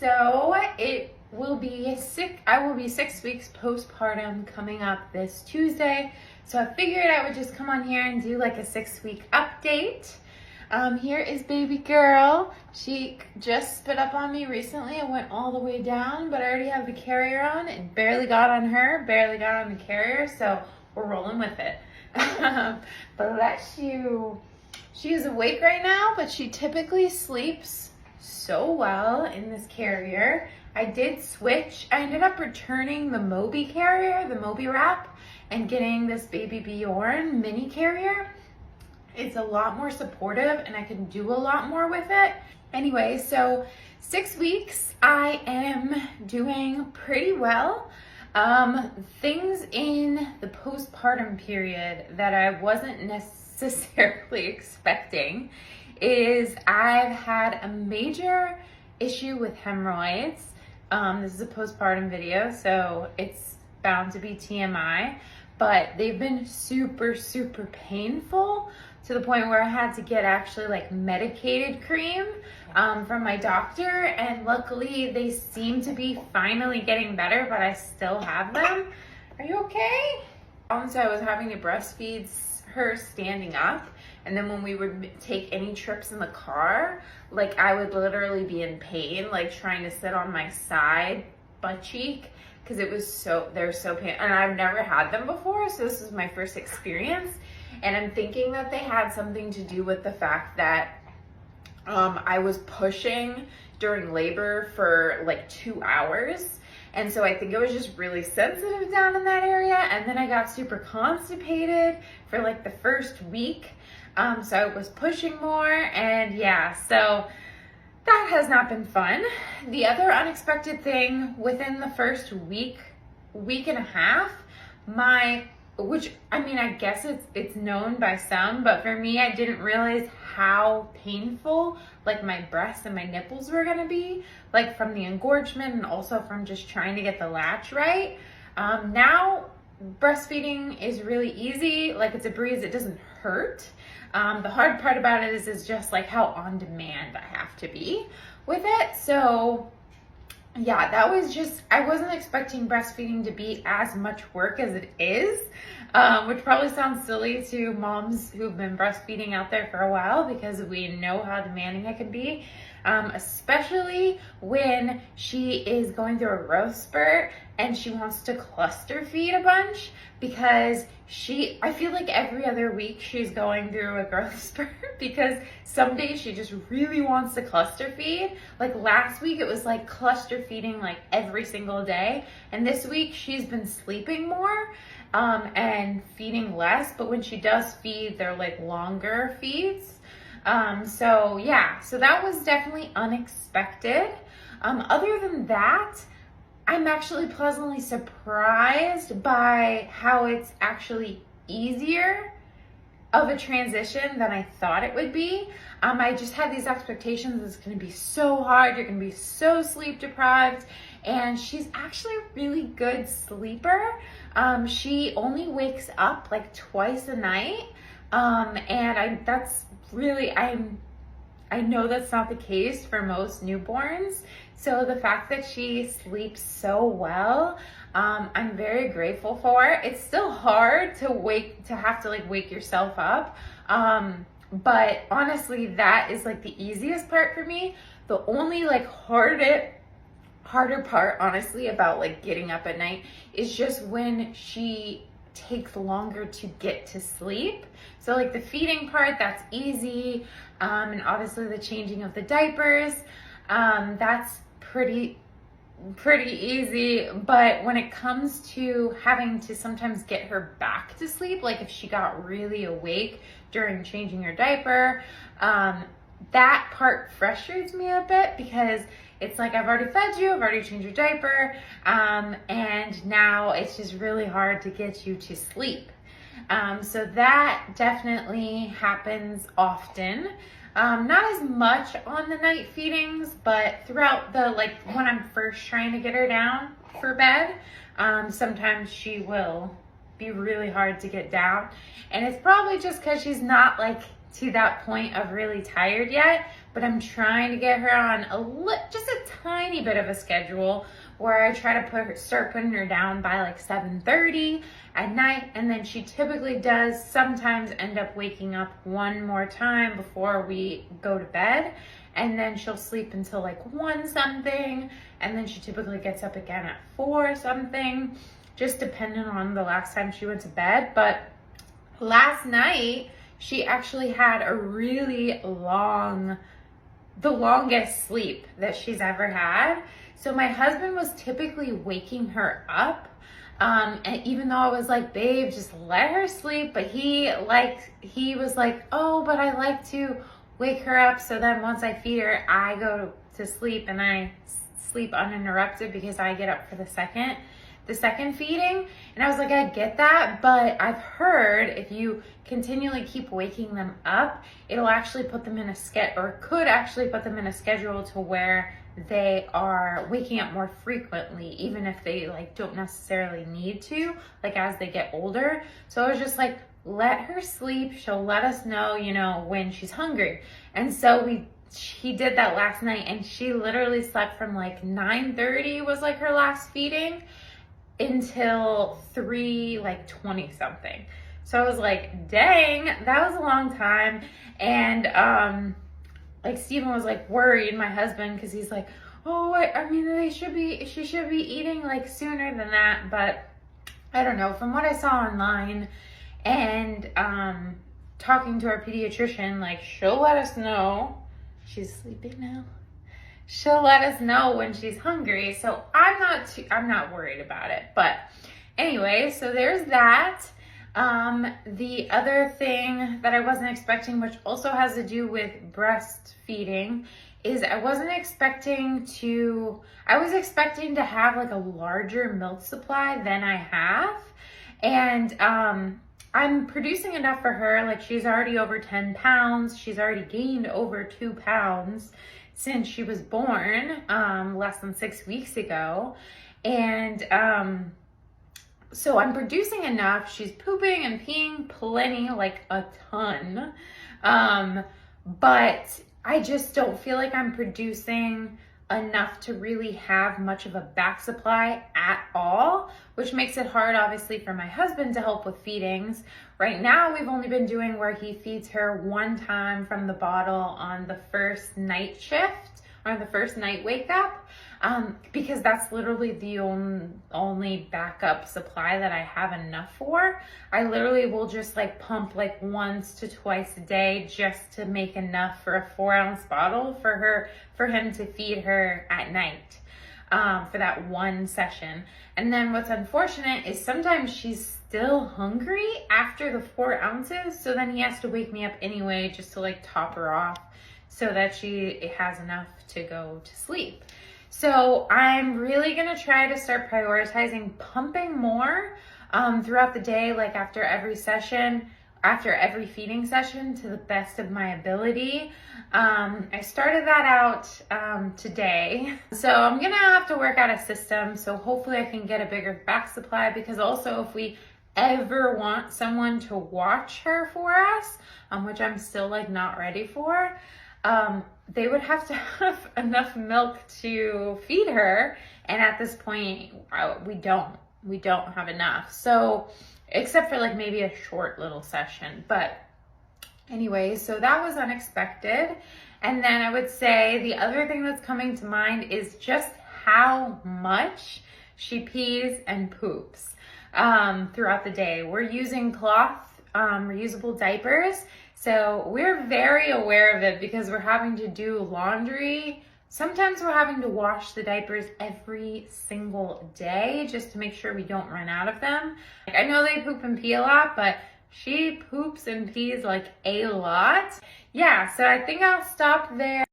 So I will be 6 weeks postpartum coming up this Tuesday. So I figured I would just come on here and do like a 6-week update. Here is baby girl. She just spit up on me recently. I went all the way down, but I already have the carrier on. It barely got on her, barely got on the carrier, so we're rolling with it. Bless you. She is awake right now, but she typically sleeps so well in this carrier. I did switch. I ended up returning the Moby carrier, the Moby wrap, and getting this baby Bjorn mini carrier. It's a lot more supportive and I can do a lot more with it. Anyway, so 6 weeks, I am doing pretty well. Things in the postpartum period that I wasn't necessarily expecting is I've had a major issue with hemorrhoids. This is a postpartum video, so it's bound to be TMI, but they've been super, super painful to the point where I had to get actually like medicated cream from my doctor, and luckily they seem to be finally getting better, but I still have them. Are you okay? So I was having to breastfeed her standing up, and then when we would take any trips in the car, like I would literally be in pain, like trying to sit on my side butt cheek, because they're so painful, and I've never had them before, so this is my first experience. And I'm thinking that they had something to do with the fact that I was pushing during labor for like 2 hours. And so I think it was just really sensitive down in that area. And then I got super constipated for like the first week. So I was pushing more, and yeah, so that has not been fun. The other unexpected thing within the first week and a half, which I mean, I guess it's known by some, but for me, I didn't realize how painful like my breasts and my nipples were gonna be, like from the engorgement and also from just trying to get the latch right. Now breastfeeding is really easy, like it's a breeze, it doesn't hurt. The hard part about it is just like how on demand I have to be with it. So yeah, that was just, I wasn't expecting breastfeeding to be as much work as it is, which probably sounds silly to moms who've been breastfeeding out there for a while, because we know how demanding it can be, especially when she is going through a growth spurt and she wants to cluster feed a bunch, because I feel like every other week she's going through a growth spurt, because some days she just really wants to cluster feed. Like last week it was like cluster feeding like every single day, and this week she's been sleeping more and feeding less, but when she does feed, they're like longer feeds. So yeah, so that was definitely unexpected. Other than that, I'm actually pleasantly surprised by how it's actually easier of a transition than I thought it would be. I just had these expectations, it's gonna be so hard, you're gonna be so sleep deprived, and she's actually a really good sleeper. She only wakes up like twice a night, and I know that's not the case for most newborns. So the fact that she sleeps so well, I'm very grateful for. It's still hard to have to like wake yourself up. But honestly, that is like the easiest part for me. The only like harder part, honestly, about like getting up at night is just when she takes longer to get to sleep. So like the feeding part, that's easy. And obviously the changing of the diapers, that's pretty easy. But when it comes to having to sometimes get her back to sleep, like if she got really awake during changing her diaper, that part frustrates me a bit, because it's like, I've already fed you, I've already changed your diaper, and now it's just really hard to get you to sleep. So that definitely happens often. Not as much on the night feedings, but throughout when I'm first trying to get her down for bed, sometimes she will be really hard to get down. And it's probably just because she's not like to that point of really tired yet, but I'm trying to get her on just a tiny bit of a schedule where I try to start putting her down by like 7:30 at night, and then she typically does sometimes end up waking up one more time before we go to bed, and then she'll sleep until like 1 something, and then she typically gets up again at 4 something, just depending on the last time she went to bed. But last night she actually had a really the longest sleep that she's ever had. So my husband was typically waking her up, and even though I was like, babe, just let her sleep, but he was like, oh, but I like to wake her up so then once I feed her, I go to sleep and I sleep uninterrupted because I get up for the second feeding. And I was like, I get that, but I've heard if you continually keep waking them up, it'll actually put them in could actually put them in a schedule to where they are waking up more frequently, even if they like don't necessarily need to, like as they get older. So I was just like, let her sleep. She'll let us know, you know, when she's hungry. And so he did that last night, and she literally slept from like 9:30 was like her last feeding until 3:20 something. So I was like, dang, that was a long time. And like Steven was like worried, my husband, because he's like, oh, I mean, she should be eating like sooner than that. But I don't know, from what I saw online and talking to our pediatrician, like she'll let us know. She's sleeping now. She'll let us know when she's hungry. So I'm not worried about it. But anyway, so there's that. The other thing that I wasn't expecting, which also has to do with breastfeeding, is I was expecting to have like a larger milk supply than I have. And I'm producing enough for her. Like she's already over 10 pounds. She's already gained over 2 pounds since she was born, less than 6 weeks ago. And so I'm producing enough. She's pooping and peeing plenty, like a ton. But I just don't feel like I'm producing enough to really have much of a back supply at all, which makes it hard, obviously, for my husband to help with feedings. Right now, we've only been doing where he feeds her 1 time from the bottle on the first night shift or the first night wake up, because that's literally the only backup supply that I have enough for. I literally will just like pump like 1 to 2 a day just to make enough for a 4-ounce bottle for him to feed her at night, for that 1 session. And then what's unfortunate is sometimes she's still hungry after the 4 ounces. So then he has to wake me up anyway, just to like top her off so that she has enough to go to sleep. So I'm really gonna try to start prioritizing pumping more throughout the day, like after every feeding session, to the best of my ability. I started that out today. So I'm gonna have to work out a system. So hopefully I can get a bigger back supply, because also if we ever want someone to watch her for us, which I'm still like not ready for, they would have to have enough milk to feed her. And at this point, we don't have enough. So except for like maybe a short little session. But anyway, so that was unexpected. And then I would say the other thing that's coming to mind is just how much she pees and poops throughout the day. We're using cloth reusable diapers. So we're very aware of it because we're having to do laundry. Sometimes we're having to wash the diapers every single day just to make sure we don't run out of them. Like, I know they poop and pee a lot, but she poops and pees like a lot. Yeah, so I think I'll stop there.